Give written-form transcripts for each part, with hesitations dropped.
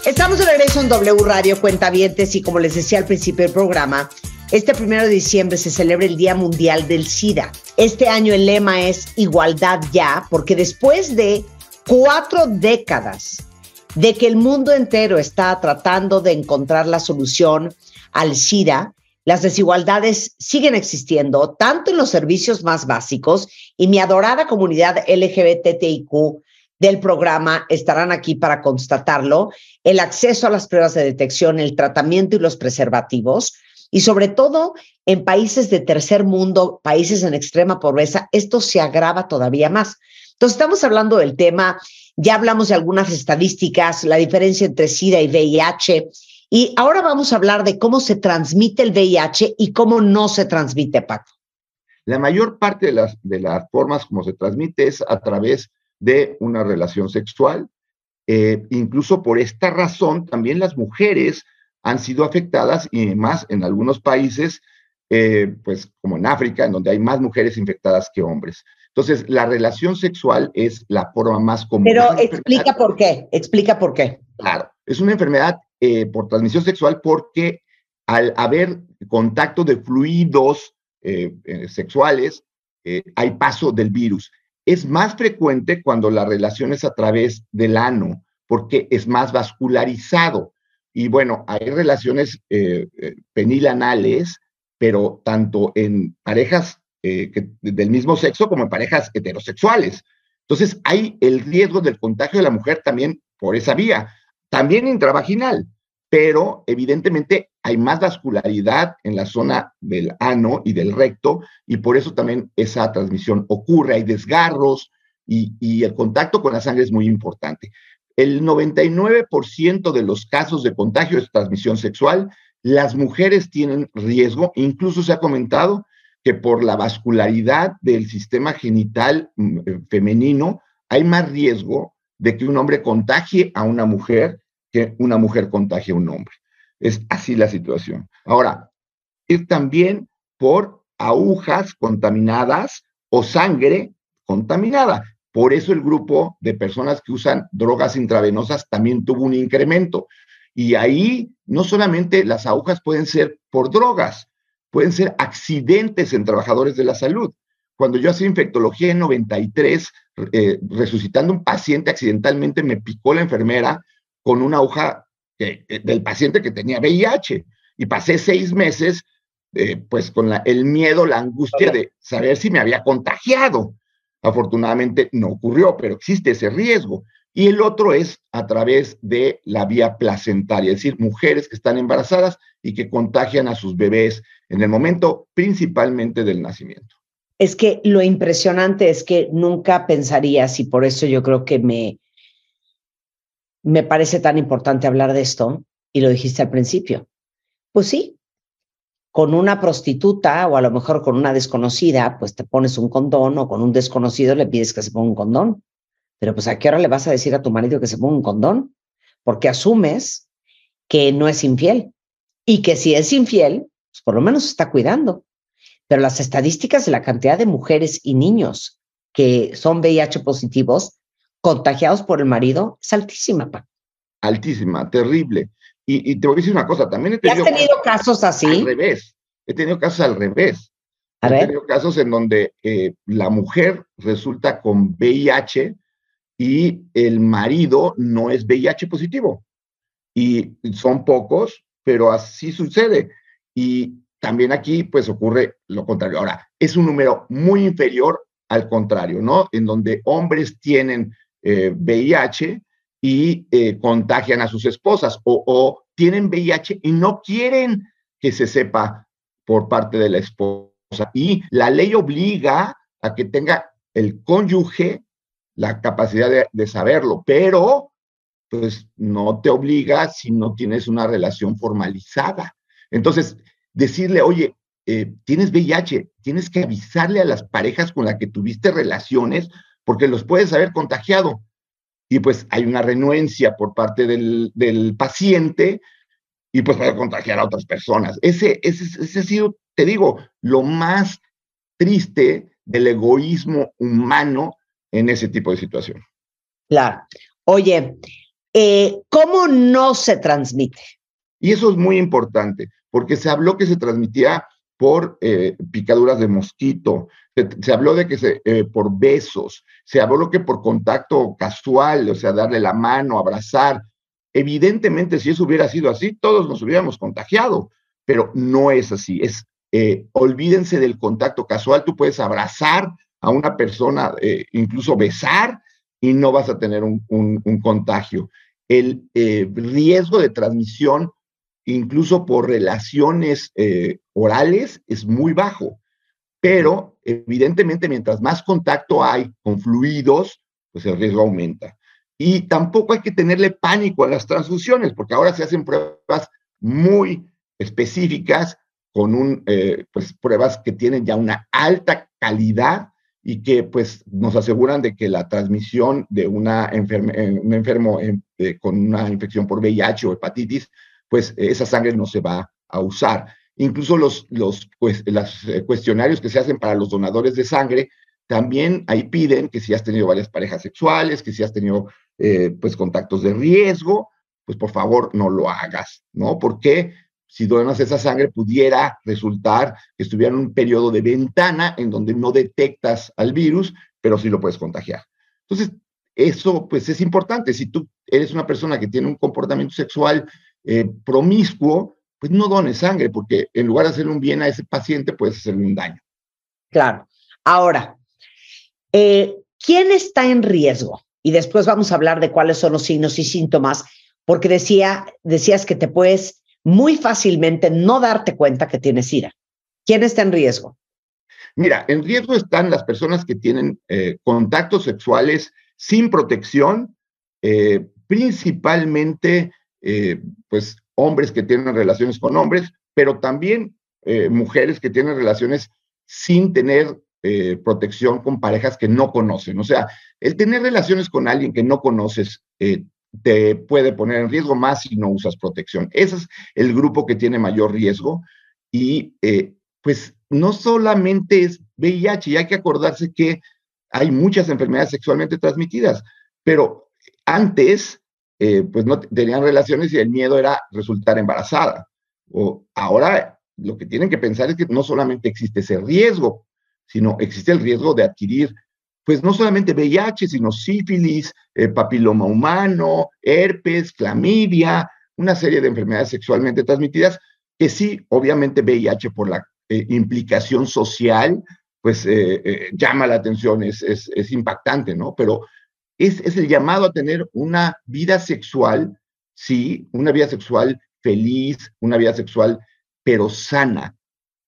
Estamos de regreso en W Radio Cuentavientes y como les decía al principio del programa, este 1 de diciembre se celebra el Día Mundial del SIDA. Este año el lema es Igualdad Ya, porque después de 4 décadas de que el mundo entero está tratando de encontrar la solución al SIDA, las desigualdades siguen existiendo, tanto en los servicios más básicos, y mi adorada comunidad LGBTIQ del programa estarán aquí para constatarlo, el acceso a las pruebas de detección, el tratamiento y los preservativos, y sobre todo en países de tercer mundo, países en extrema pobreza, esto se agrava todavía más. Entonces estamos hablando del tema, ya hablamos de algunas estadísticas, la diferencia entre SIDA y VIH, y ahora vamos a hablar de cómo se transmite el VIH y cómo no se transmite, Paco. La mayor parte de las formas como se transmite es a través de una relación sexual. Incluso por esta razón también las mujeres han sido afectadas, y más en algunos países, pues como en África, en donde hay más mujeres infectadas que hombres. Entonces, la relación sexual es la forma más común. Pero explica por qué. Claro, es una enfermedad por transmisión sexual porque al haber contacto de fluidos sexuales, hay paso del virus. Es más frecuente cuando la relación es a través del ano, porque es más vascularizado. Y bueno, hay relaciones penilanales, pero tanto en parejas del mismo sexo como en parejas heterosexuales. Entonces, hay el riesgo del contagio de la mujer también por esa vía, también intravaginal, pero evidentemente hay más vascularidad en la zona del ano y del recto, y por eso también esa transmisión ocurre, hay desgarros, y el contacto con la sangre es muy importante. El 99% de los casos de contagio es transmisión sexual. Las mujeres tienen riesgo, incluso se ha comentado que por la vascularidad del sistema genital femenino hay más riesgo de que un hombre contagie a una mujer que una mujer contagie a un hombre. Es así la situación. Ahora, es también por agujas contaminadas o sangre contaminada. Por eso el grupo de personas que usan drogas intravenosas también tuvo un incremento. Y ahí no solamente las agujas pueden ser por drogas, pueden ser accidentes en trabajadores de la salud. Cuando yo hacía infectología en 93, resucitando un paciente, accidentalmente me picó la enfermera con una aguja del paciente que tenía VIH. Y pasé 6 meses pues con el miedo, la angustia de saber si me había contagiado. Afortunadamente no ocurrió, pero existe ese riesgo. Y el otro es a través de la vía placentaria, es decir, mujeres que están embarazadas y que contagian a sus bebés en el momento principalmente del nacimiento. Es que lo impresionante es que nunca pensarías, y por eso yo creo que me parece tan importante hablar de esto, y lo dijiste al principio. Pues sí, con una prostituta o a lo mejor con una desconocida, pues te pones un condón, o con un desconocido le pides que se ponga un condón. Pero pues ¿a qué hora le vas a decir a tu marido que se ponga un condón? Porque asumes que no es infiel, y que si es infiel, pues por lo menos se está cuidando. Pero las estadísticas de la cantidad de mujeres y niños que son VIH positivos, contagiados por el marido, es altísima, Paco. Altísima, terrible. Y te voy a decir una cosa, también he tenido casos así. Al revés. He tenido casos al revés. He tenido casos en donde la mujer resulta con VIH y el marido no es VIH positivo. Y son pocos, pero así sucede. Y también aquí, pues, ocurre lo contrario. Ahora, es un número muy inferior al contrario, ¿no? En donde hombres tienen VIH y contagian a sus esposas, o tienen VIH y no quieren que se sepa por parte de la esposa. Y la ley obliga a que tenga el cónyuge la capacidad de saberlo, pero pues no te obliga si no tienes una relación formalizada. Entonces, decirle, oye, tienes VIH, tienes que avisarle a las parejas con las que tuviste relaciones porque los puedes haber contagiado. Y pues hay una renuencia por parte del paciente y pues puede contagiar a otras personas. Ese ha sido, te digo, lo más triste del egoísmo humano en ese tipo de situación. Claro. Oye, ¿Cómo no se transmite? Y eso es muy importante, porque se habló que se transmitía por picaduras de mosquito, se habló de que por besos, se habló que por contacto casual, o sea, darle la mano, abrazar. Evidentemente, si eso hubiera sido así, todos nos hubiéramos contagiado, pero no es así. Olvídense del contacto casual, tú puedes abrazar a una persona, incluso besar, y no vas a tener un contagio. El riesgo de transmisión incluso por relaciones orales, es muy bajo. Pero, evidentemente, mientras más contacto hay con fluidos, pues el riesgo aumenta. Y tampoco hay que tenerle pánico a las transfusiones, porque ahora se hacen pruebas muy específicas, con pues, pruebas que tienen ya una alta calidad y que pues, nos aseguran de que la transmisión de un enfermo con una infección por VIH o hepatitis, pues esa sangre no se va a usar. Incluso los cuestionarios que se hacen para los donadores de sangre, también ahí piden que si has tenido varias parejas sexuales, que si has tenido pues contactos de riesgo, pues por favor no lo hagas, ¿no? Porque si donas esa sangre pudiera resultar que estuviera en un periodo de ventana en donde no detectas al virus, pero sí lo puedes contagiar. Entonces, eso pues es importante. Si tú eres una persona que tiene un comportamiento sexual promiscuo, pues no dones sangre, porque en lugar de hacerle un bien a ese paciente, puedes hacerle un daño. Claro. Ahora, ¿quién está en riesgo? Y después vamos a hablar de cuáles son los signos y síntomas, porque decías que te puedes muy fácilmente no darte cuenta que tienes SIDA. ¿Quién está en riesgo? Mira, en riesgo están las personas que tienen contactos sexuales sin protección, principalmente pues hombres que tienen relaciones con hombres, pero también mujeres que tienen relaciones sin tener protección con parejas que no conocen. O sea, el tener relaciones con alguien que no conoces te puede poner en riesgo más si no usas protección. Ese es el grupo que tiene mayor riesgo y pues no solamente es VIH, y hay que acordarse que hay muchas enfermedades sexualmente transmitidas, pero antes pues no tenían relaciones y el miedo era resultar embarazada. Ahora lo que tienen que pensar es que no solamente existe ese riesgo, sino existe el riesgo de adquirir, pues no solamente VIH, sino sífilis, papiloma humano, herpes, clamidia, una serie de enfermedades sexualmente transmitidas, que sí, obviamente VIH por la implicación social, pues llama la atención, es impactante, ¿no? Pero es el llamado a tener una vida sexual, sí, una vida sexual feliz, una vida sexual, pero sana,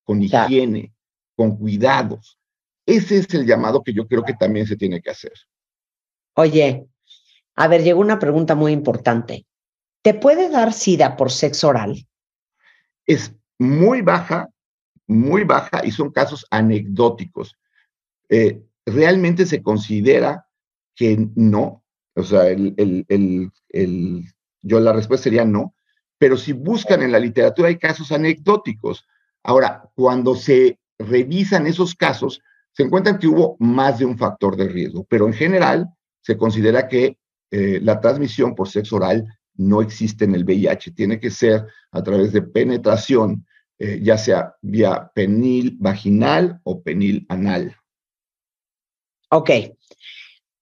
con higiene, con cuidados. Ese es el llamado que yo creo que también se tiene que hacer. Oye, a ver, llegó una pregunta muy importante. ¿Te puede dar SIDA por sexo oral? Es muy baja y son casos anecdóticos. Realmente se considera que no, o sea, la respuesta sería no, pero si buscan en la literatura hay casos anecdóticos. Ahora, cuando se revisan esos casos, se encuentran que hubo más de un factor de riesgo, pero en general se considera que la transmisión por sexo oral no existe en el VIH, tiene que ser a través de penetración, ya sea vía penil vaginal o penil anal. Ok.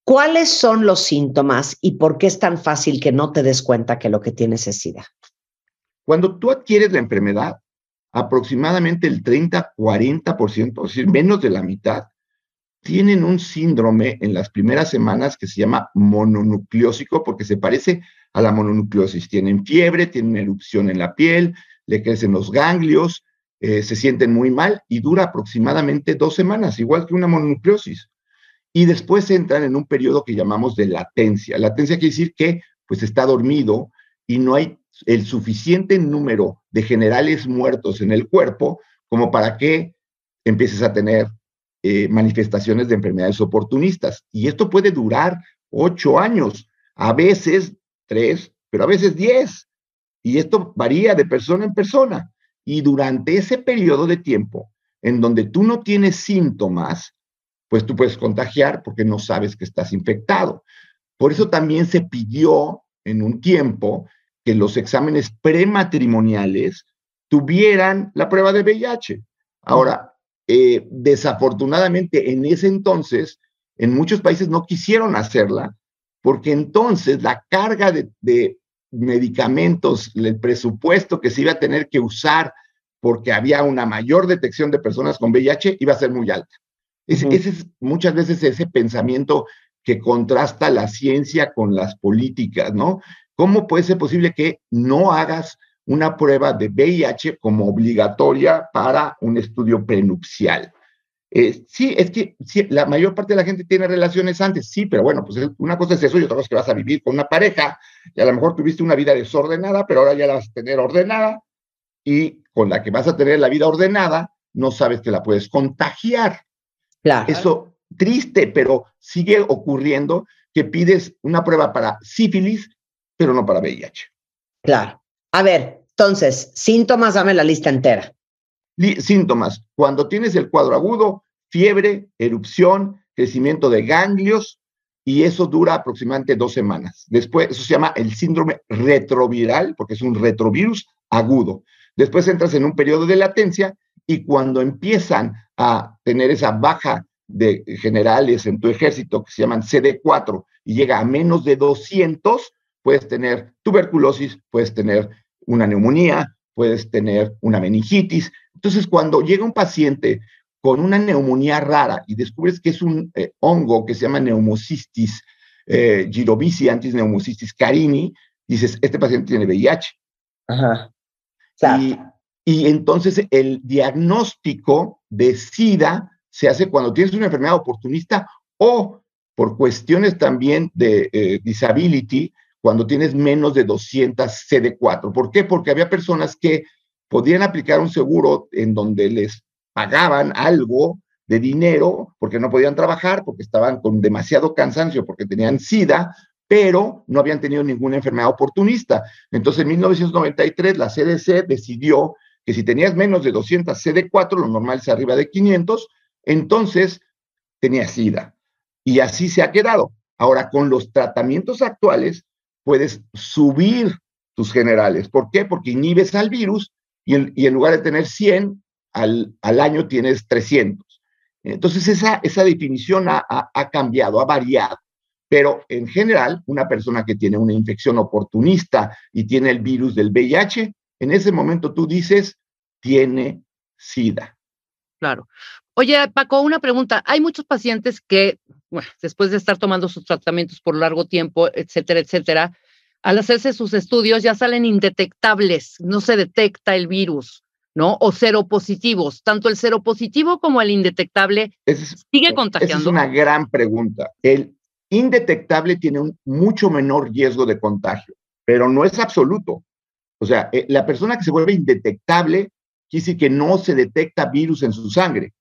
¿Cuáles son los síntomas y por qué es tan fácil que no te des cuenta que lo que tienes es SIDA? Cuando tú adquieres la enfermedad, aproximadamente el 30-40%, es decir, menos de la mitad, tienen un síndrome en las primeras semanas que se llama mononucleósico, porque se parece a la mononucleosis. Tienen fiebre, tienen erupción en la piel, le crecen los ganglios, se sienten muy mal y dura aproximadamente 2 semanas, igual que una mononucleosis. Y después entran en un periodo que llamamos de latencia. Latencia quiere decir que pues está dormido y no hay el suficiente número de generales muertos en el cuerpo como para que empieces a tener manifestaciones de enfermedades oportunistas. Y esto puede durar 8 años, a veces 3, pero a veces 10. Y esto varía de persona en persona. Y durante ese periodo de tiempo en donde tú no tienes síntomas, pues tú puedes contagiar porque no sabes que estás infectado. Por eso también se pidió en un tiempo que los exámenes prematrimoniales tuvieran la prueba de VIH. Ahora, desafortunadamente, en ese entonces, en muchos países no quisieron hacerla, porque entonces la carga de medicamentos, el presupuesto que se iba a tener que usar porque había una mayor detección de personas con VIH iba a ser muy alta. Ese es muchas veces ese pensamiento que contrasta la ciencia con las políticas, ¿no? ¿Cómo puede ser posible que no hagas una prueba de VIH como obligatoria para un estudio prenupcial? Sí, es que sí, la mayor parte de la gente tiene relaciones antes, sí, pero bueno, pues una cosa es eso y otra cosa es que vas a vivir con una pareja y a lo mejor tuviste una vida desordenada, pero ahora ya la vas a tener ordenada y con la que vas a tener la vida ordenada, no sabes que la puedes contagiar. Claro. Eso triste, pero sigue ocurriendo que pides una prueba para sífilis, pero no para VIH. Claro. A ver, entonces, síntomas, dame la lista entera. Síntomas: cuando tienes el cuadro agudo, fiebre, erupción, crecimiento de ganglios, y eso dura aproximadamente 2 semanas. Después, eso se llama el síndrome retroviral, porque es un retrovirus agudo. Después entras en un periodo de latencia y cuando empiezan a tener esa baja de generales en tu ejército que se llaman CD4 y llega a menos de 200, puedes tener tuberculosis, puedes tener una neumonía, puedes tener una meningitis. Entonces, cuando llega un paciente con una neumonía rara y descubres que es un hongo que se llama Pneumocystis gyroviciantis Pneumocystis carini, dices, este paciente tiene VIH. Ajá. Y entonces el diagnóstico de SIDA se hace cuando tienes una enfermedad oportunista o por cuestiones también de disability, cuando tienes menos de 200 CD4. ¿Por qué? Porque había personas que podían aplicar un seguro en donde les pagaban algo de dinero porque no podían trabajar, porque estaban con demasiado cansancio, porque tenían SIDA, pero no habían tenido ninguna enfermedad oportunista. Entonces, en 1993, la CDC decidió que si tenías menos de 200 CD4, lo normal es arriba de 500, entonces tenías SIDA. Y así se ha quedado. Ahora, con los tratamientos actuales, puedes subir tus generales. ¿Por qué? Porque inhibes al virus y en lugar de tener 100, al año tienes 300. Entonces, esa definición ha cambiado, ha variado. Pero en general, una persona que tiene una infección oportunista y tiene el virus del VIH, en ese momento tú dices, tiene SIDA. Claro. Oye, Paco, una pregunta. Hay muchos pacientes que, bueno, después de estar tomando sus tratamientos por largo tiempo, etcétera, etcétera, al hacerse sus estudios ya salen indetectables, no se detecta el virus, ¿no? O seropositivos. Tanto el seropositivo como el indetectable sigue contagiando. Esa es una gran pregunta. El indetectable tiene un mucho menor riesgo de contagio, pero no es absoluto. O sea, la persona que se vuelve indetectable quiere decir que no se detecta virus en su sangre.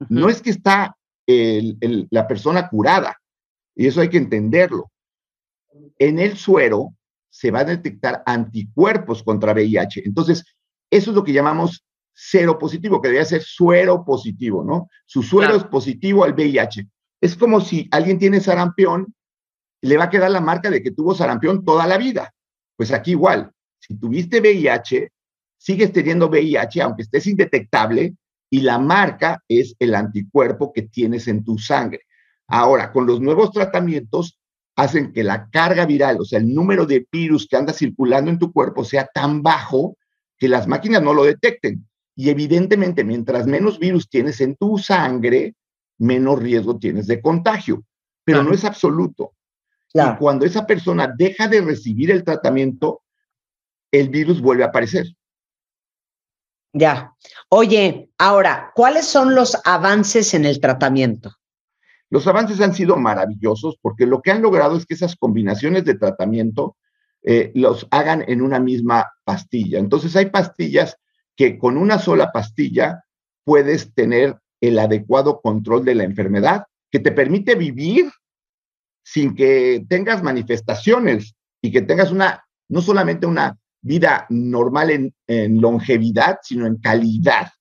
No es que está la persona curada, y eso hay que entenderlo. En el suero se van a detectar anticuerpos contra VIH. Entonces, eso es lo que llamamos seropositivo, que debería ser suero positivo, ¿no? Su suero es positivo al VIH. Es como si alguien tiene sarampión, le va a quedar la marca de que tuvo sarampión toda la vida. Pues aquí igual, si tuviste VIH, sigues teniendo VIH, aunque estés indetectable, y la marca es el anticuerpo que tienes en tu sangre. Ahora, con los nuevos tratamientos, hacen que la carga viral, o sea, el número de virus que anda circulando en tu cuerpo sea tan bajo que las máquinas no lo detecten. Y evidentemente, mientras menos virus tienes en tu sangre, menos riesgo tienes de contagio. Pero no es absoluto. Y cuando esa persona deja de recibir el tratamiento, el virus vuelve a aparecer. Ya. Oye, ahora, ¿cuáles son los avances en el tratamiento? Los avances han sido maravillosos porque lo que han logrado es que esas combinaciones de tratamiento los hagan en una misma pastilla. Entonces hay pastillas que con una sola pastilla puedes tener el adecuado control de la enfermedad que te permite vivir sin que tengas manifestaciones y que tengas no solamente una vida normal en longevidad, sino en calidad.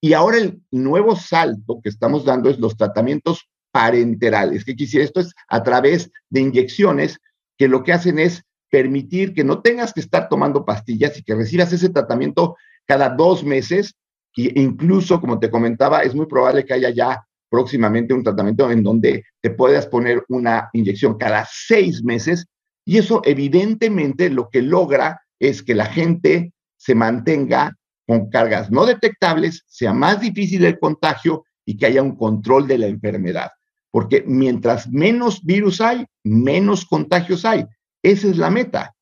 Y ahora el nuevo salto que estamos dando es los tratamientos parenterales. ¿Qué quisiera? Esto es a través de inyecciones que lo que hacen es permitir que no tengas que estar tomando pastillas y que recibas ese tratamiento cada 2 meses, e incluso, como te comentaba, es muy probable que haya ya próximamente un tratamiento en donde te puedas poner una inyección cada 6 meses, y eso evidentemente lo que logra es que la gente se mantenga con cargas no detectables, sea más difícil el contagio y que haya un control de la enfermedad. Porque mientras menos virus hay, menos contagios hay. Esa es la meta.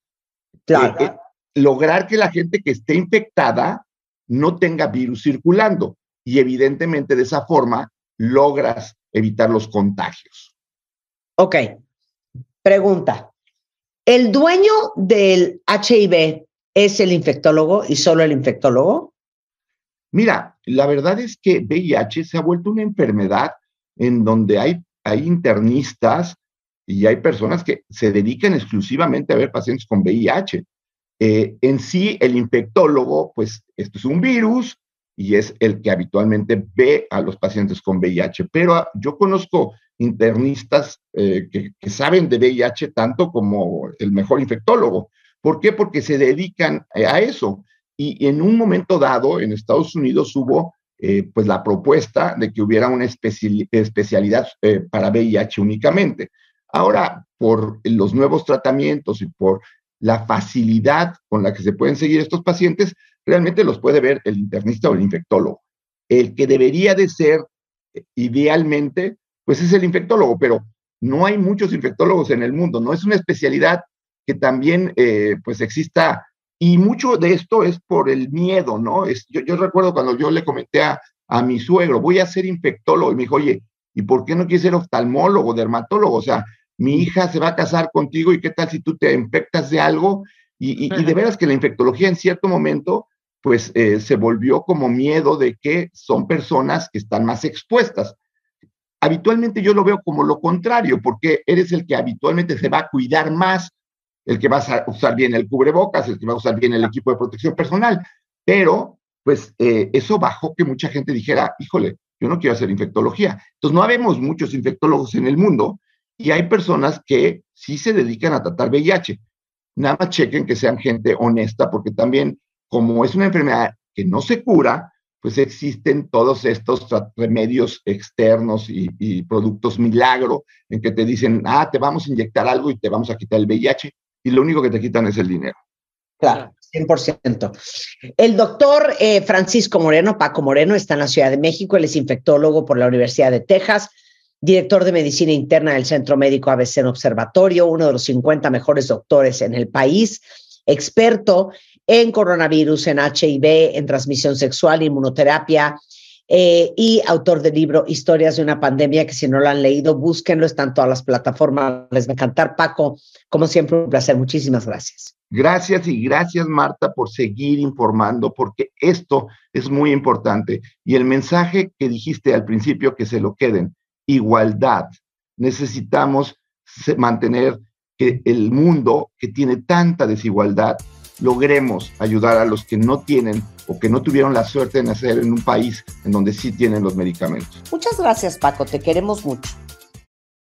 Claro. Lograr que la gente que esté infectada no tenga virus circulando. Y evidentemente de esa forma logras evitar los contagios. Ok. Pregunta. ¿El dueño del HIV es el infectólogo y solo el infectólogo? Mira, la verdad es que VIH se ha vuelto una enfermedad en donde hay internistas y hay personas que se dedican exclusivamente a ver pacientes con VIH. En sí, el infectólogo, pues esto es un virus y es el que habitualmente ve a los pacientes con VIH, pero yo conozco internistas que saben de VIH tanto como el mejor infectólogo. ¿Por qué? Porque se dedican a eso. Y en un momento dado, en Estados Unidos hubo pues la propuesta de que hubiera una especialidad para VIH únicamente. Ahora, por los nuevos tratamientos y por la facilidad con la que se pueden seguir estos pacientes, realmente los puede ver el internista o el infectólogo. El que debería de ser idealmente, pues es el infectólogo, pero no hay muchos infectólogos en el mundo, no es una especialidad que también pues exista. Y mucho de esto es por el miedo, ¿no? Yo recuerdo cuando yo le comenté a mi suegro, voy a ser infectólogo, y me dijo, oye, ¿y por qué no quieres ser oftalmólogo, dermatólogo? O sea, mi hija se va a casar contigo y qué tal si tú te infectas de algo. Y de veras que la infectología en cierto momento, pues se volvió como miedo de que son personas que están más expuestas. Habitualmente yo lo veo como lo contrario, porque eres el que habitualmente se va a cuidar más, el que va a usar bien el cubrebocas, el que va a usar bien el equipo de protección personal, pero pues eso bajó que mucha gente dijera, híjole, yo no quiero hacer infectología. Entonces no habemos muchos infectólogos en el mundo y hay personas que sí se dedican a tratar VIH. Nada más chequen que sean gente honesta, porque también como es una enfermedad que no se cura, pues existen todos estos remedios externos y productos milagro en que te dicen, te vamos a inyectar algo y te vamos a quitar el VIH. Y lo único que te quitan es el dinero. Claro, 100%. El doctor Francisco Moreno, Paco Moreno, está en la Ciudad de México. Él es infectólogo por la Universidad de Texas, director de medicina interna del Centro Médico ABC en Observatorio, uno de los 50 mejores doctores en el país, experto en coronavirus, en HIV, en transmisión sexual, inmunoterapia, y autor del libro Historias de una pandemia, que si no lo han leído, búsquenlo, está en todas las plataformas. Les va a encantar. Paco, como siempre, un placer. Muchísimas gracias. Gracias y gracias, Marta, por seguir informando, porque esto es muy importante. Y el mensaje que dijiste al principio, que se lo queden, igualdad. Necesitamos mantener que el mundo que tiene tanta desigualdad, logremos ayudar a los que no tienen o que no tuvieron la suerte de nacer en un país en donde sí tienen los medicamentos. Muchas gracias, Paco. Te queremos mucho.